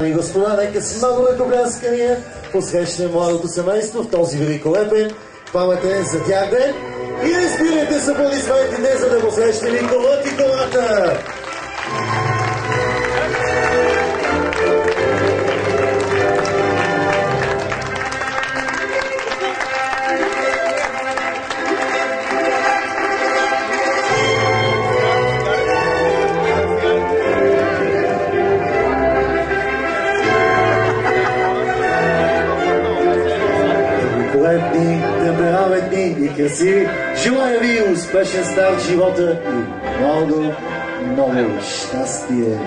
И господа, нека с много ръкопляскания посрещнем младото семейство в този великолепен паметен за тях ден. И разбирайте с аплодисменти не за да посрещнем и колът и колата! Темпераментни и красиви. Желая ви успешен старт в живота и много, много щастие!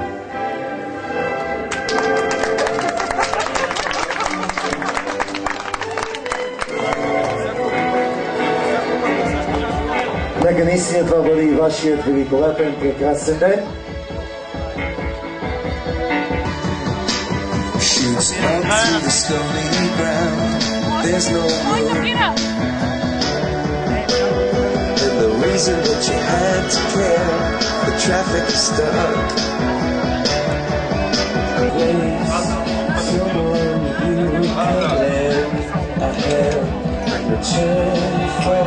Нека наистина това бъде и вашият великолепен, прекрасен ден. There's no room. And the reason that you had to care, the traffic is stuck. Someone you can lend a hand, return from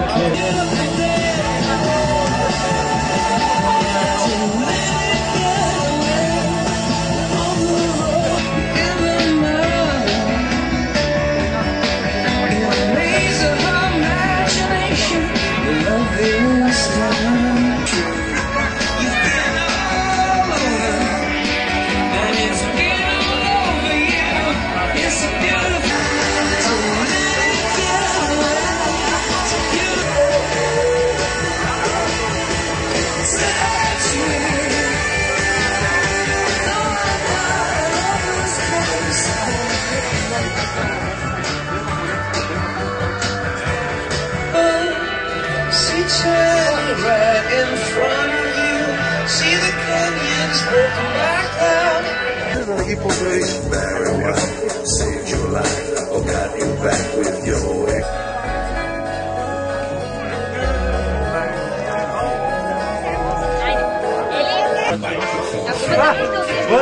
right in front of you. See the canyons broken back down. Very well, saved your life or got you back with your ex.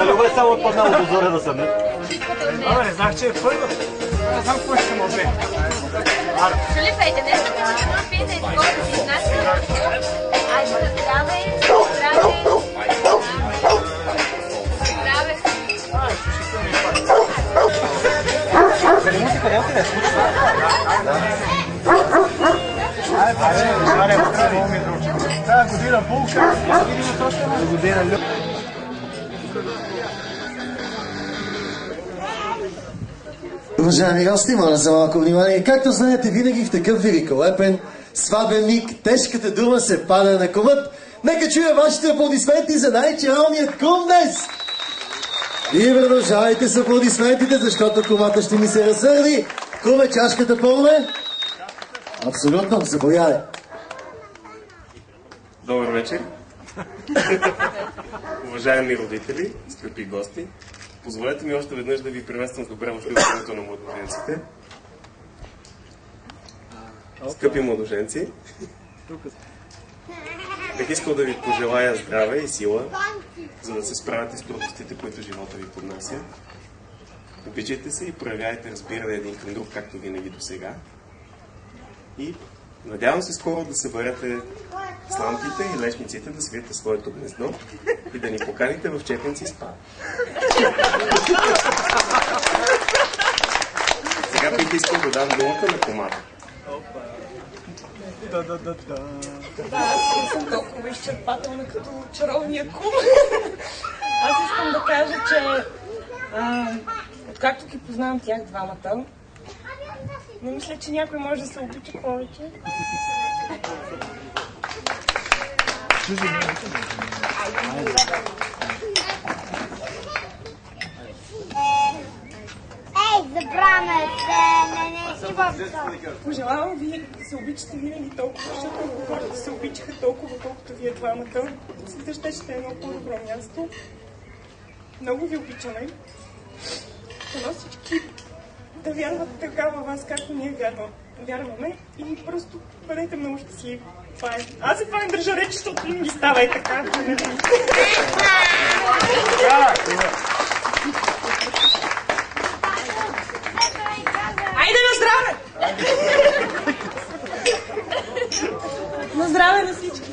Любе само отпаднало до зоря да съм. Абе, не знах, че е първа. Не знам кой ще може. Шалифайте, не сте че не пиете, колко си изнася. Ай, здраве, здраве. Здраве. Дали музика не отиде? Тая година булка, видимо точно на година люб. Уважаеми гости, моля за малко внимание. Както знаете, винаги в такъв великолепен сватбен миг тежката дума се пада на кумът. Нека чуя вашите аплодисменти за най-чаралният кум днес! И продължавайте с аплодисментите, защото кумата ще ми се разсърди. Куме, чашката пълна? Абсолютно, заповядай. Добър вечер. Уважаеми родители, скъпи гости, позволете ми още веднъж да ви приветствам с добре дошли в името на младоженците. Скъпи младоженци, бих искал да ви пожелая здраве и сила, за да се справяте с трудностите, които живота ви поднася. Обичайте се и проявяйте разбиране един към друг, както винаги до сега. И надявам се скоро да съберете слампите и лешниците, да свиете своето гнездо и да ни поканите в Чепинци спа. Сега бих искал да дам думата на кумата. Аз съм толкова изчерпателна като чаровния кум. Аз искам да кажа, че откакто ги познавам тях двамата, не мисля, че някой може да се обича повече. Забрана се, Пожелавам ви да се обичате винаги толкова, защото хората се обичаха толкова, колкото вие двамата. Света ще е едно по-добро място. Много ви обичаме. Дано всички да вярват така във вас, както ние вярваме. И просто бъдете много щастливи. Това е. Аз се това не държа речи, защото винаги става и така. здраве! На здраве на всички!